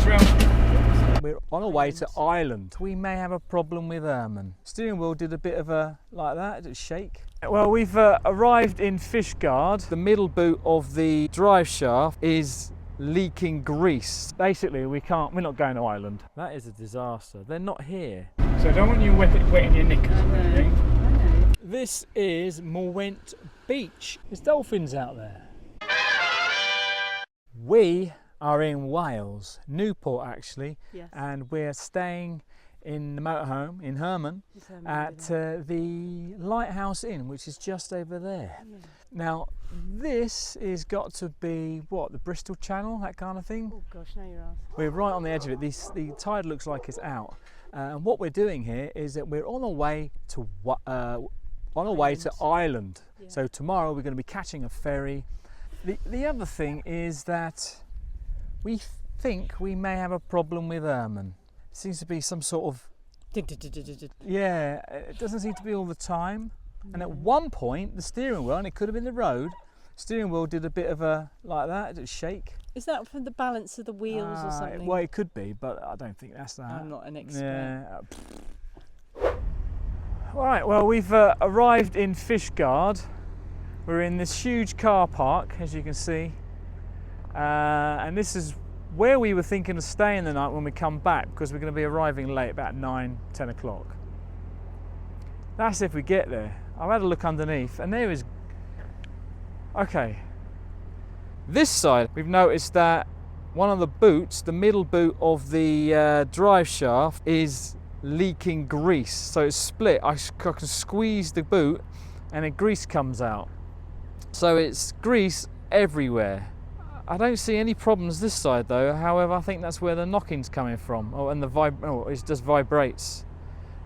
We're on our way to Ireland. We may have a problem with Herman. Steering wheel did a bit of a, like that, did it shake? Well, we've arrived in Fishguard. The middle boot of the drive shaft is leaking grease. Basically, we're not going to Ireland. That is a disaster. They're not here. So I don't want you wetting your knickers or anything. This is Mwnt Beach. There's dolphins out there. We are in Wales, Newport actually, yes. And we're staying in the motorhome in Herman at the Lighthouse Inn, which is just over there. Yeah. Now, this is got to be what, the Bristol Channel, that kind of thing. Oh gosh, now you're asking. We're right on the edge of it. The tide looks like it's out, and what we're doing here is that we're on our way to Ireland. Yeah. So tomorrow we're going to be catching a ferry. The other thing is that we think we may have a problem with Herman. Seems to be some sort of, yeah, it doesn't seem to be all the time. And at one point, the steering wheel, and it could have been the road, steering wheel did a bit of a, like that, did it shake? Is that from the balance of the wheels or something? Well, it could be, but I don't think that's that. I'm not an expert. Yeah. All right, well, we've arrived in Fishguard. We're in this huge car park, as you can see. And this is where we were thinking of staying the night when we come back, because we're going to be arriving late, about 9-10 o'clock. That's if we get there. I've had a look underneath, and there is, okay, this side we've noticed that one of the boots, the middle boot of the drive shaft, is leaking grease, so it's split. I can squeeze the boot and the grease comes out, so it's grease everywhere. I don't see any problems this side though. However, I think that's where the knocking's coming from. And it just vibrates.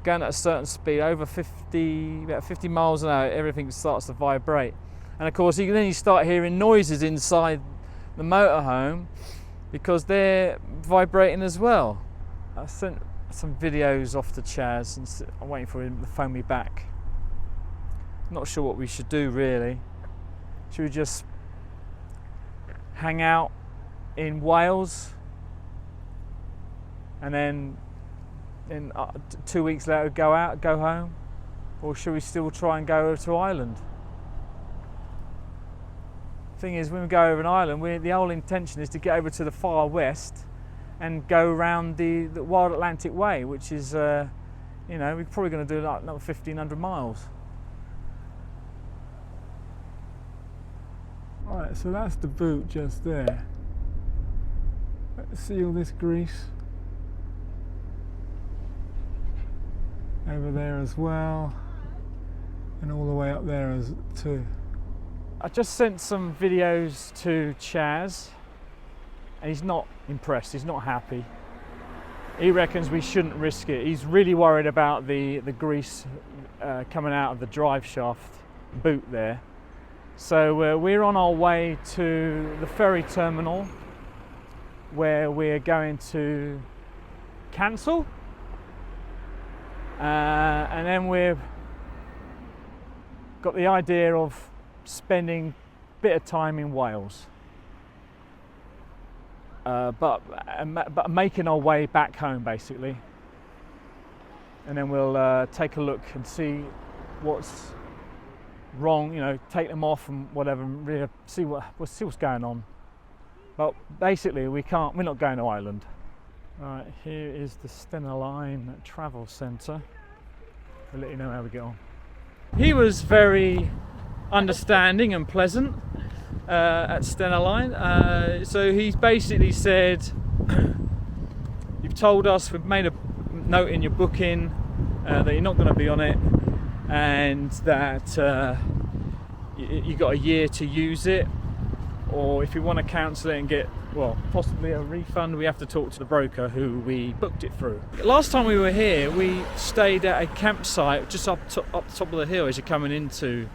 Going at a certain speed, over about 50 miles an hour, everything starts to vibrate. And of course, then you start hearing noises inside the motorhome because they're vibrating as well. I sent some videos off to Chaz and I'm waiting for him to phone me back. Not sure what we should do really. Should we just hang out in Wales and then 2 weeks later go home, or should we still try and go over to Ireland? Thing is, when we go over in Ireland, the whole intention is to get over to the far west and go around the Wild Atlantic Way, which is we're probably going to do like another 1,500 miles. Right, so that's the boot just there. Let's see all this grease over there as well, and all the way up there too. I just sent some videos to Chaz and he's not impressed, he's not happy. He reckons we shouldn't risk it. He's really worried about the grease coming out of the drive shaft boot there. So we're on our way to the ferry terminal where we're going to cancel, and then we've got the idea of spending a bit of time in Wales, but making our way back home basically, and then we'll take a look and see what's wrong, take them off and whatever, and really see what's going on. But basically, we're not going to Ireland. Right, here is the Stena Line Travel Centre. We'll let you know how we get on. He was very understanding and pleasant at Stena Line. So he's basically said, "You've told us, we've made a note in your booking that you're not going to be on it, and that you got a year to use it, or if you want to cancel it and get, well, possibly a refund, we have to talk to the broker who we booked it through." Last time we were here, we stayed at a campsite just up top of the hill as you're coming into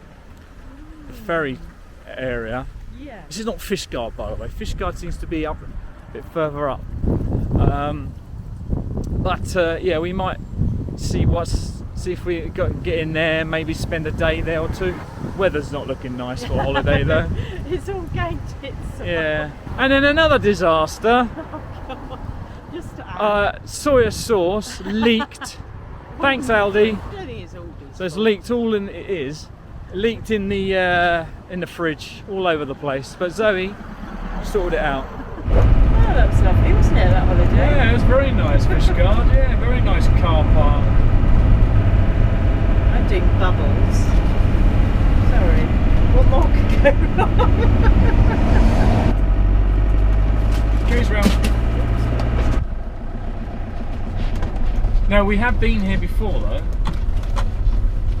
the ferry area. Yeah. This is not Fishguard, by the way. Fishguard seems to be up a bit further up. Yeah, we might see if we get in there, maybe spend a day there or two. Weather's not looking nice for a holiday though. It's all gated. So. Yeah. And then another disaster. soya sauce leaked. Thanks, Aldi. I don't think it's all So it's leaked all in. It is leaked in the fridge, all over the place. But Zoe sorted it out. Oh, that was lovely, wasn't it, that holiday? Yeah, it was very nice, Fishguard. Yeah, very nice car park. I'm doing bubbles. Sorry. What more could go wrong? Cheers, round. Now, we have been here before, though.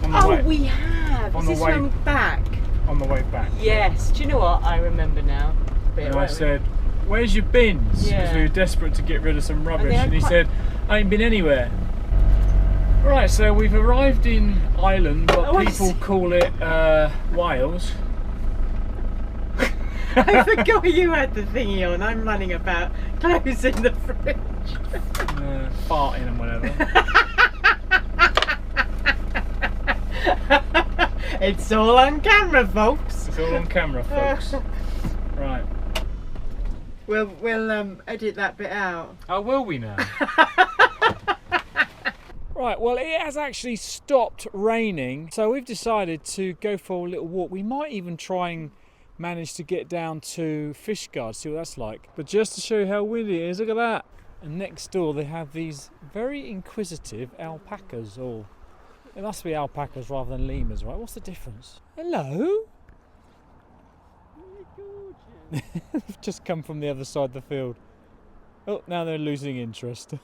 On the way, Oh, we have. on Is the this way- one back? on the way back. Yes. Do you know what? I remember now. And I said, "Where's your bins?" Because Yeah. we were desperate to get rid of some rubbish. they had And he quite- said, "I ain't been anywhere." Right, so we've arrived in Ireland, but Oh, I people see. call it Wales. I forgot you had the thingy on. I'm running about closing the fridge. Farting and whatever. It's all on camera, folks. It's all on camera, folks. Right. We'll edit that bit out. Oh, will we now? Right, well, it has actually stopped raining, so we've decided to go for a little walk. We might even try and manage to get down to Fishguard, see what that's like. But just to show you how windy it is, look at that. And next door they have these very inquisitive alpacas, or it must be alpacas rather than lemurs, right? What's the difference? Hello? They've just come from the other side of the field. Oh, now they're losing interest.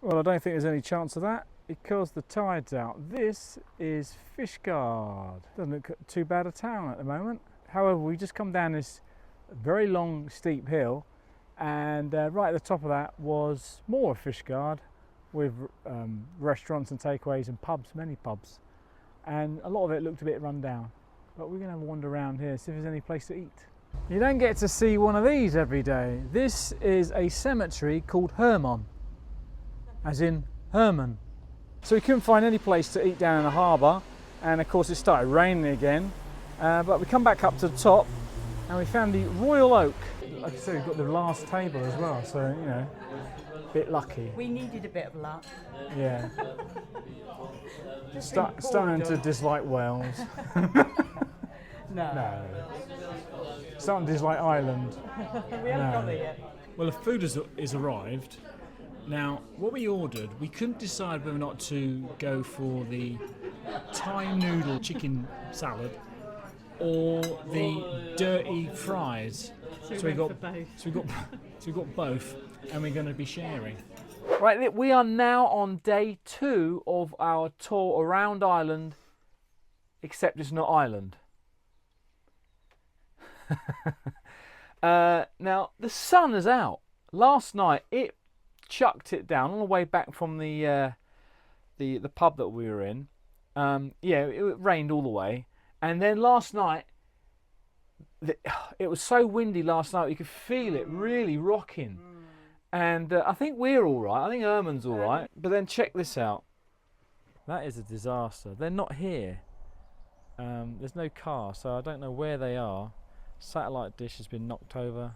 Well, I don't think there's any chance of that because the tide's out. This is Fishguard. Doesn't look too bad a town at the moment. However, we just come down this very long, steep hill, and right at the top of that was more of Fishguard with restaurants and takeaways and pubs, many pubs. And a lot of it looked a bit run down. But we're going to have a wander around here, see if there's any place to eat. You don't get to see one of these every day. This is a cemetery called Herman, as in Herman. So we couldn't find any place to eat down in the harbour, and of course it started raining again. But we come back up to the top and we found the Royal Oak. Like I said, we've got the last table as well, so you know, a bit lucky. We needed a bit of luck. Yeah. Starting to dislike Wales. No. Starting to dislike Ireland. We haven't got there yet. Well, the food is arrived. Now, what we ordered, we couldn't decide whether or not to go for the Thai noodle chicken salad or the dirty fries. So we got both, and we're going to be sharing. Right, we are now on day 2 of our tour around Ireland, except it's not Ireland. Now the sun is out. Last night it chucked it down on the way back from the pub that we were in. Yeah, it rained all the way, and then last night it was so windy last night you could feel it really rocking. And I think we're all right. I think Herman's all right. But then check this out. That is a disaster. They're not here. There's no car, so I don't know where they are. Satellite dish has been knocked over.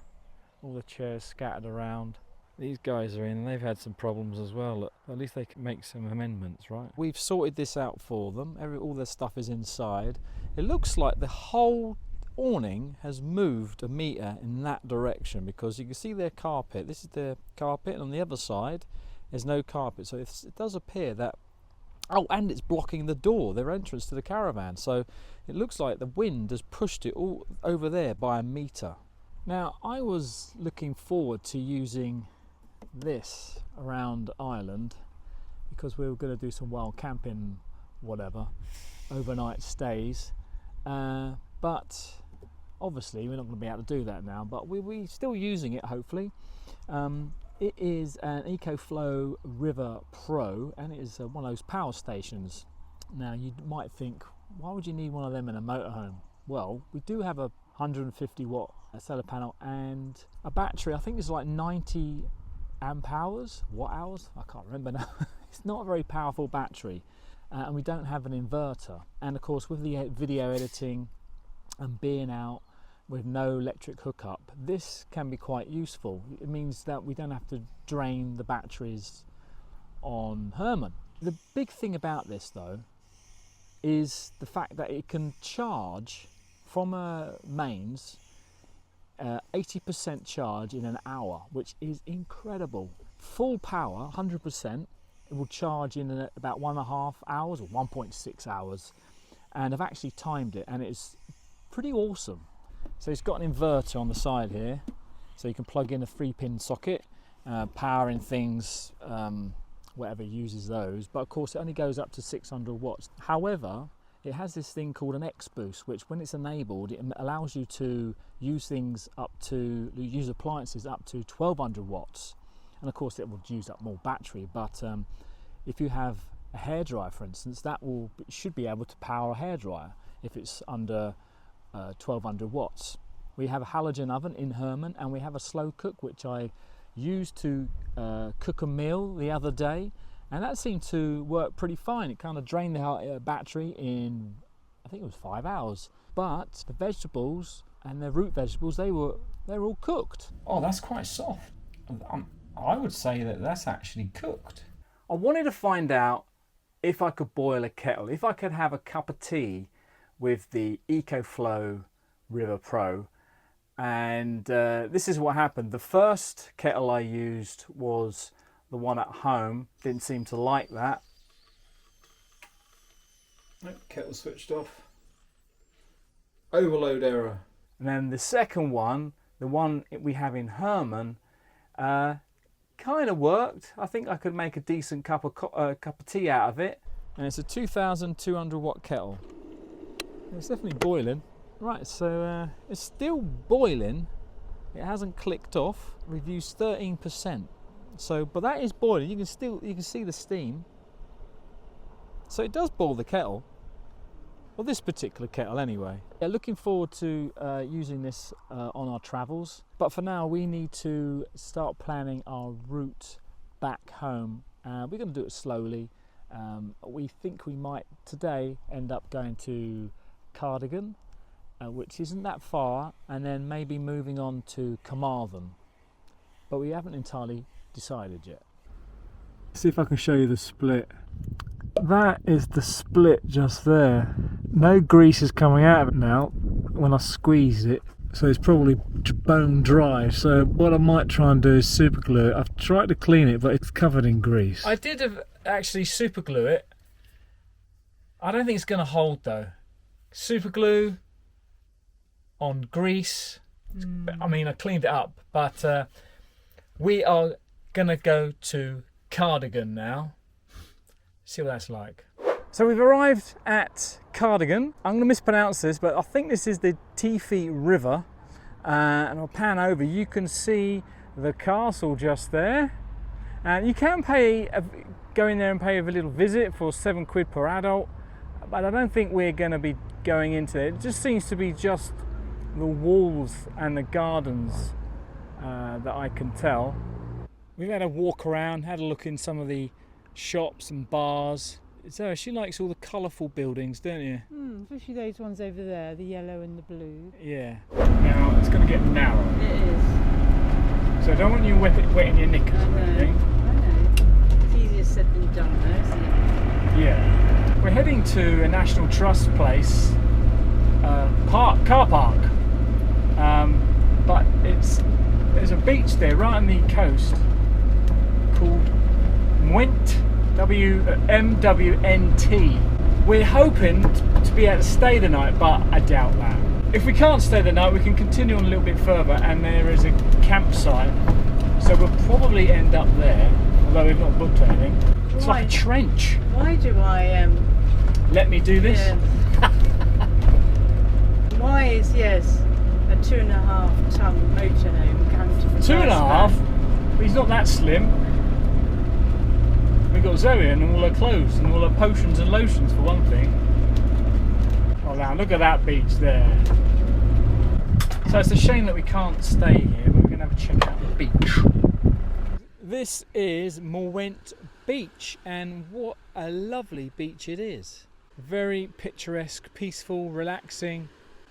All the chairs scattered around. These guys are in, and they've had some problems as well. Look, at least they can make some amendments, right? We've sorted this out for them. All their stuff is inside. It looks like the whole awning has moved a metre in that direction, because you can see their carpet. This is their carpet, and on the other side there's no carpet. So it does appear that, oh, and it's blocking the door, their entrance to the caravan. So it looks like the wind has pushed it all over there by a metre. Now, I was looking forward to using this around Ireland because we were going to do some wild camping, whatever, overnight stays. But obviously we're not going to be able to do that now, but we're still using it, hopefully. It is an EcoFlow River Pro, and it is one of those power stations. Now you might think, why would you need one of them in a motorhome? Well, we do have a 150 watt solar panel and a battery. I think it's like 90 amp hours, watt hours, I can't remember now. It's not a very powerful battery, and we don't have an inverter. And of course, with the video editing and being out with no electric hookup, this can be quite useful. It means that we don't have to drain the batteries on Herman. The big thing about this though is the fact that it can charge from a mains 80% charge in an hour, which is incredible. Full power, 100%, it will charge in about 1.5 hours or 1.6 hours. And I've actually timed it and it's pretty awesome. So it's got an inverter on the side here, so you can plug in a 3-pin socket, powering things, whatever uses those, but of course it only goes up to 600 watts. However, it has this thing called an X boost, which when it's enabled, it allows you to use use appliances up to 1200 watts. And of course it will use up more battery, but if you have a hairdryer, for instance, should be able to power a hairdryer if it's under 1200 watts. We have a halogen oven in Herman, and we have a slow cook which I used to cook a meal the other day, and that seemed to work pretty fine. It kind of drained the battery in, I think it was 5 hours. But the vegetables and the root vegetables, they're all cooked. Oh, that's quite soft. I would say that that's actually cooked. I wanted to find out if I could boil a kettle, if I could have a cup of tea with the EcoFlow River Pro. And this is what happened. The first kettle I used was the one at home. Didn't seem to like that. Kettle switched off. Overload error. And then the second one, the one we have in Herman, kind of worked. I think I could make a decent cup of tea out of it. And it's a 2200 watt kettle. It's definitely boiling. Right, so it's still boiling. It hasn't clicked off. We've used 13%. So, but that is boiling. You can see the steam. So it does boil the kettle. Well, this particular kettle anyway. Yeah, looking forward to using this on our travels. But for now, we need to start planning our route back home. We're going to do it slowly. We think we might today end up going to Cardigan, which isn't that far, and then maybe moving on to Caravan. But we haven't entirely decided yet. See if I can show you the split. That is the split just there. No grease is coming out of it now when I squeeze it, so it's probably bone dry. So what I might try and do is super glue it. I've tried to clean it, but it's covered in grease. I did actually super glue it. I don't think it's going to hold though. Super glue on grease. I mean, I cleaned it up, but we are going to go to Cardigan now. See what that's like. So we've arrived at Cardigan. I'm going to mispronounce this, but I think this is the Tifi River. And I'll pan over. You can see the castle just there. And you can go in there and pay a little visit for £7 per adult. But I don't think we're going to be going into it. It just seems to be just the walls and the gardens that I can tell. We've had a walk around, had a look in some of the shops and bars. So she likes all the colourful buildings, don't you? Especially those ones over there, the yellow and the blue. Yeah. Now it's going to get narrow. It is. So I don't want you wetting your knickers or anything. I know. It's easier said than done though, isn't it? Yeah. We're heading to a National Trust place, car park. But there's a beach there right on the coast called Mwnt. MWNT. We're hoping to be able to stay the night, but I doubt that. If we can't stay the night, we can continue on a little bit further, and there is a campsite, so we'll probably end up there, although we've not booked anything. It's like a trench. Why do I let me do this? Yeah. Why is a 2.5 ton motorhome counted for 2.5? He's not that slim. We got Zoe and all her clothes and all her potions and lotions for one thing. Oh, now look at that beach there. So it's a shame that we can't stay here, but we're going to have a check out the beach. This is Mwnt Beach, and what a lovely beach it is. Very picturesque, peaceful, relaxing,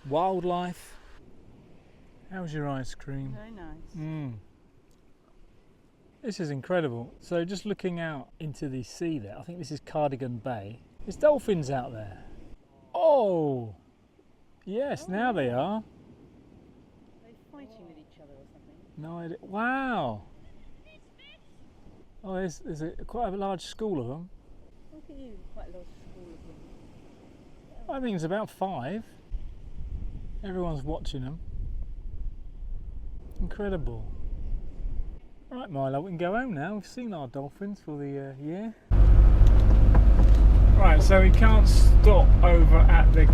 wildlife. How's your ice cream? Very nice. This is incredible. So just looking out into the sea there, I think this is Cardigan Bay. There's dolphins out there. Oh, yes, now they are. Are they fighting with each other or something? No idea. Wow. Oh, there's quite a large school of them. Look at you, quite a large school of them. I think it's about 5. Everyone's watching them. Incredible. Right, Milo, we can go home now. We've seen our dolphins for the year. Right, so we can't stop over at the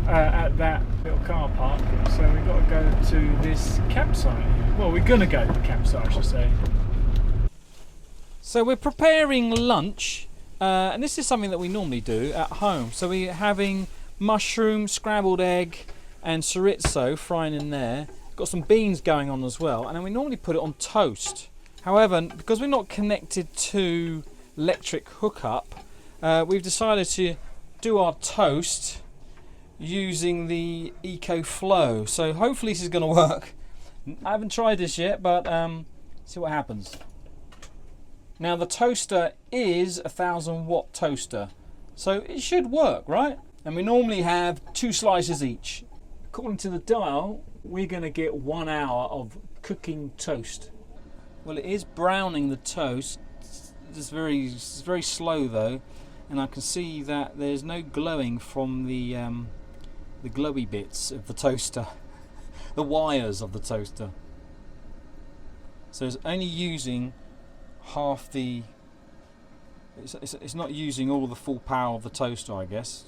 at that little car park, so we've got to go to this campsite. Well, we're going to go to the campsite, I should say. So we're preparing lunch, and this is something that we normally do at home. So we're having mushroom, scrambled egg, and chorizo frying in there. Got some beans going on as well, and then we normally put it on toast. However, because we're not connected to electric hookup, we've decided to do our toast using the EcoFlow. So hopefully this is going to work. I haven't tried this yet, but see what happens. Now the toaster is a 1000-watt toaster, so it should work, right? And we normally have 2 slices each. According to the dial, we're going to get 1 hour of cooking toast. Well, it is browning the toast. It's very slow though, and I can see that there's no glowing from the glowy bits of the toaster, the wires of the toaster. So it's only using half the. It's not using all the full power of the toaster, I guess.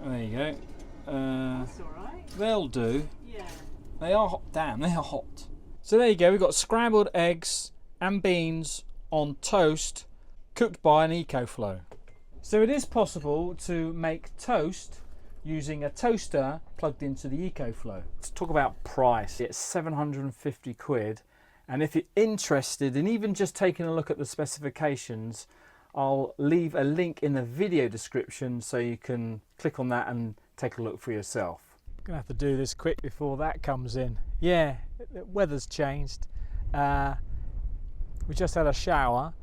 There you go. That's alright. They'll do. Yeah. They are hot. Damn, they are hot. So there you go. We've got scrambled eggs and beans on toast, cooked by an EcoFlow. So it is possible to make toast using a toaster plugged into the EcoFlow. Let's talk about price. It's 750 quid. And if you're interested in even just taking a look at the specifications, I'll leave a link in the video description so you can click on that and take a look for yourself. Gonna have to do this quick before that comes in. Yeah, the weather's changed. We just had a shower.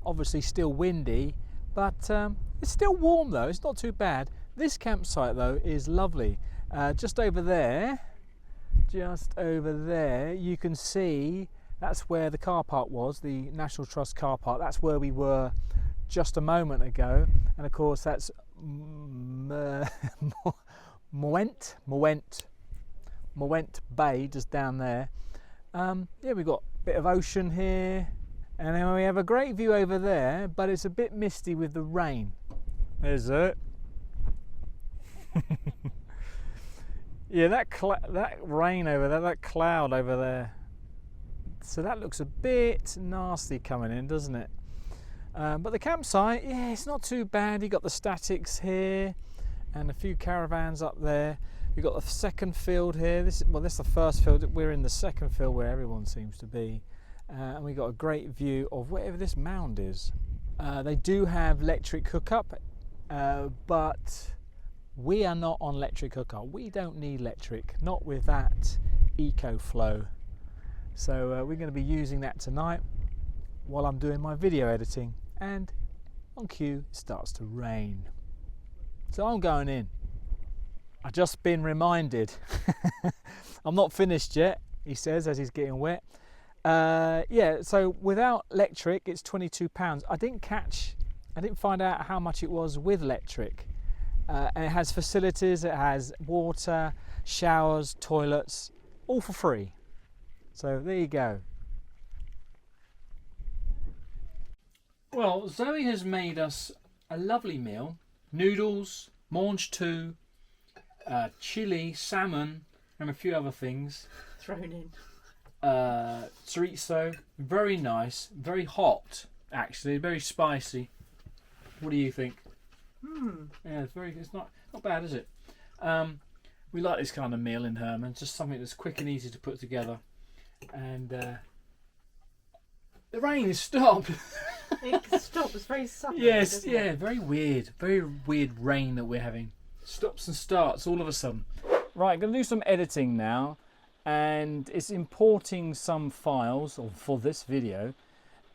Obviously still windy, but it's still warm though. It's not too bad. This campsite though is lovely. Just over there, you can see that's where the car park was, the National Trust car park. That's where we were just a moment ago, and of course that's Mwnt Bay just down there. Yeah, we've got a bit of ocean here, and then we have a great view over there, but it's a bit misty with the rain. There's it. Yeah, that rain over there, that cloud over there. So that looks a bit nasty coming in, doesn't it? But the campsite, yeah, it's not too bad. You got the statics here, and a few caravans up there. We've got the second field here. This is the first field. We're in the second field where everyone seems to be, and we got a great view of whatever this mound is. They do have electric hookup, but we are not on electric hookup. We don't need electric, not with that EcoFlow. So we're going to be using that tonight while I'm doing my video editing, and on cue it starts to rain. So I'm going in. I've just been reminded. I'm not finished yet, he says as he's getting wet. Yeah, so without electric it's £22. I didn't find out how much it was with electric. And it has facilities, it has water, showers, toilets, all for free. So there you go. Well, Zoe has made us a lovely meal. Noodles, Mwnt, chili, salmon, and a few other things. Thrown in. Chorizo, very nice, very hot actually, very spicy. What do you think? Yeah, it's not bad, is it? We like this kind of meal in Herman, just something that's quick and easy to put together. And the rain has stopped. It stopped. It's very sudden. Yes, yeah, very weird rain that we're having. Stops and starts all of a sudden. Right, going to do some editing now, and it's importing some files for this video,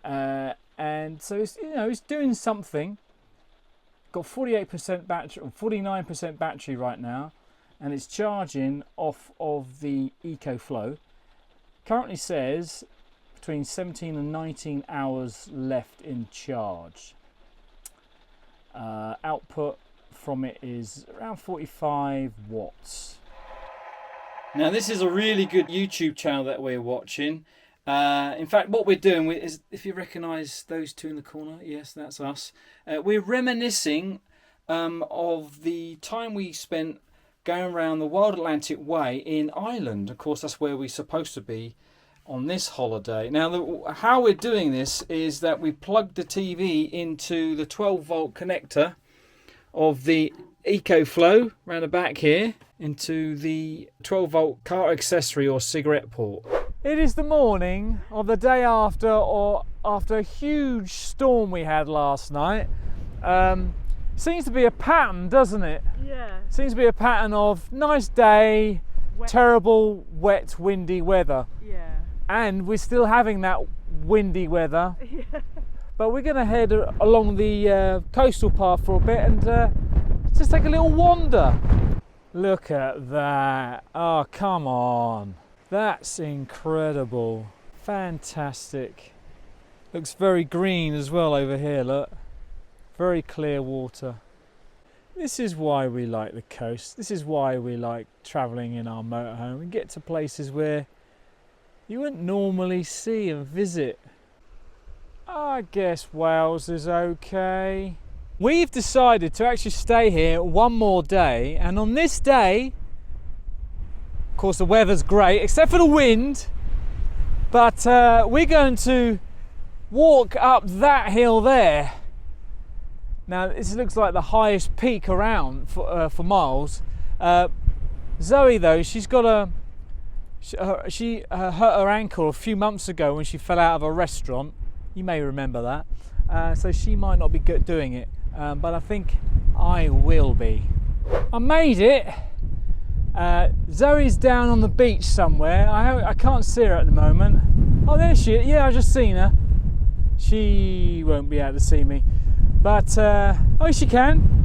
and so it's, you know, it's doing something. Got 48% battery, or 49% battery right now, and it's charging off of the EcoFlow. Currently says between 17 and 19 hours left in charge. Output from it is around 45 watts. Now this is a really good YouTube channel that we're watching. In fact, what we're doing is, if you recognise those two in the corner, yes, that's us. We're reminiscing of the time we spent going around the Wild Atlantic Way in Ireland. Of course, that's where we're supposed to be on this holiday. Now, how we're doing this is that we plugged the TV into the 12-volt connector of the EcoFlow around the back here into the 12-volt car accessory or cigarette port. It is the morning of the day after, or after a huge storm we had last night. Seems to be a pattern, doesn't it? Yeah. Seems to be a pattern of nice day, Wet. terrible, wet, windy weather. Yeah. And we're still having that windy weather. Yeah. But we're going to head along the coastal path for a bit and just take a little wander. Look at that. Oh, come on. That's incredible. Fantastic. Looks very green as well over here, look. Very clear water. This is why we like the coast. This is why we like travelling in our motorhome. We get to places where you wouldn't normally see and visit. I guess Wales is okay. We've decided to actually stay here one more day, and on this day, of course the weather's great except for the wind, but we're going to walk up that hill there. Now this looks like the highest peak around for miles. Zoe though, she's got she hurt her ankle a few months ago when she fell out of a restaurant. You may remember that. So she might not be good doing it, but I think I will be. I made it. Zoe's down on the beach somewhere. I can't see her at the moment. Oh, there she is. Yeah, I've just seen her. She won't be able to see me, but oh, she can.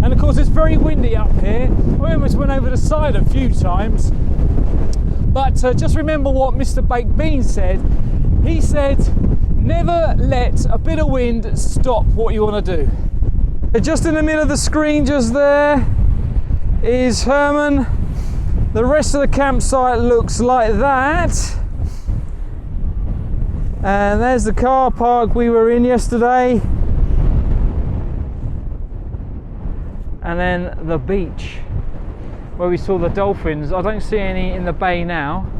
And of course it's very windy up here. We almost went over the side a few times. But just remember what Mr. Baked Bean said. He said, never let a bit of wind stop what you want to do. Just in the middle of the screen just there is Herman. The rest of the campsite looks like that. And there's the car park we were in yesterday. And then the beach where we saw the dolphins. I don't see any in the bay now.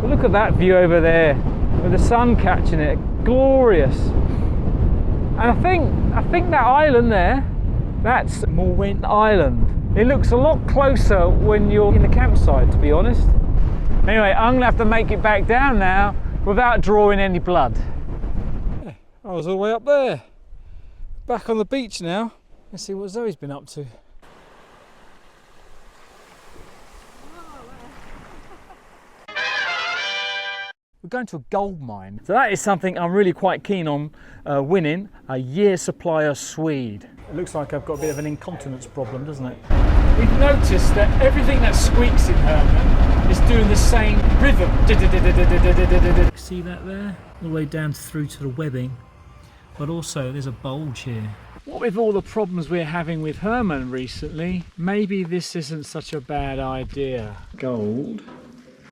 But look at that view over there with the sun catching it. Glorious. And I think that island there, that's Mwnt Island. It looks a lot closer when you're in the campsite, to be honest. Anyway, I'm gonna have to make it back down now without drawing any blood. I was all the way up there. Back on the beach now. Let's see what Zoe's been up to. We're going to a gold mine. So that is something I'm really quite keen on winning, a year supply of Swede. It looks like I've got a bit of an incontinence problem, doesn't it? We've noticed that everything that squeaks in Herman is doing the same rhythm. See that there? All the way down through to the webbing. But also there's a bulge here. What with all the problems we're having with Herman recently, maybe this isn't such a bad idea. Gold.